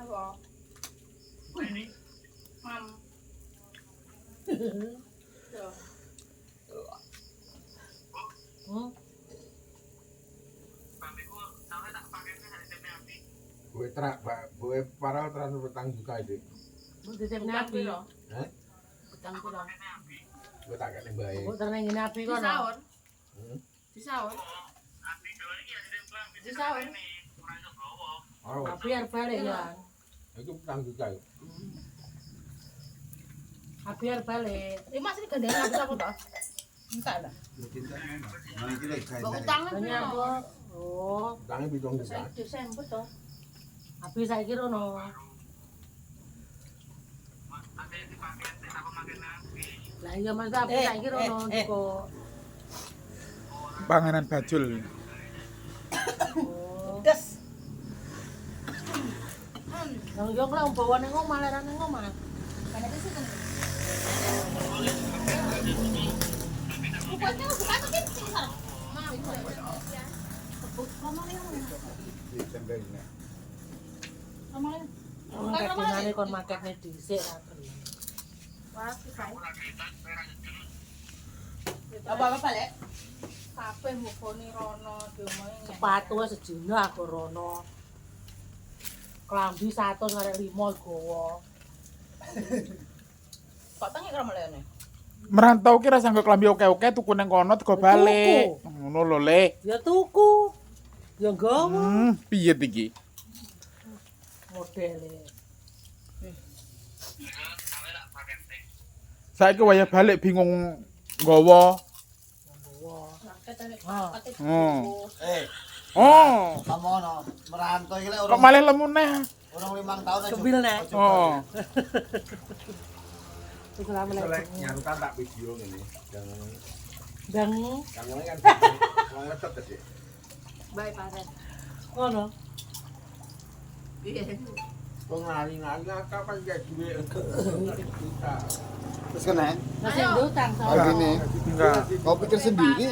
Apa? Mam. Gue terak, gue parah terus petang juga itu. Titip nabi loh. Hah? Petang piro? Gue tak kene bae. kok tenang nabi Di kono sahur. Hmm? Di sahur. Di sahur. Oh, tapi arep balik ya itu petang juga. tapi arep balik Mas ini gandengan habis apa toh? Entar lah. Nah, iki lek Mbok utangan banyak piro? kok oh Petangnya pitung juga. Saya Desember toh. tapi saiki rono lah iya mas tapi saiki rono kok Panganan bajul. oh Des. nang yo lah bawa nang omah lera nang omah Banyak di situ. Pokoknya bukan tuh kan sing sarap. Di tembelnya. maket dinane kon maketne dhisik ra terus Apa balik? Kabeh mukone rono diomongi. sepatu sejino aku rono klambi 100 ngarep 5 gowo Kok tengi karo melene? Merantau ki rasa nggo klambi oke-oke tuku nang kono teko balik. Ngono lho, Le. ya tuku ya nggawa Piye iki? modele Saiki waya balik bingung nggawa. Oh. Oh. Kamu ono merantau iki lek Kok malah lemu neh? orang 5 tahun aja. Kebil nek. Oh. Wis lama Soalnya lek. nyarutan tak video ngene. Dan Yang kan mau ngetet sih. Baik, Pak. ngono. Iya. Kok ngari-ngari kapan kayak duwe juta. Terus kena. Masih utang Kayak gini. Enggak. Kau pikir sendiri.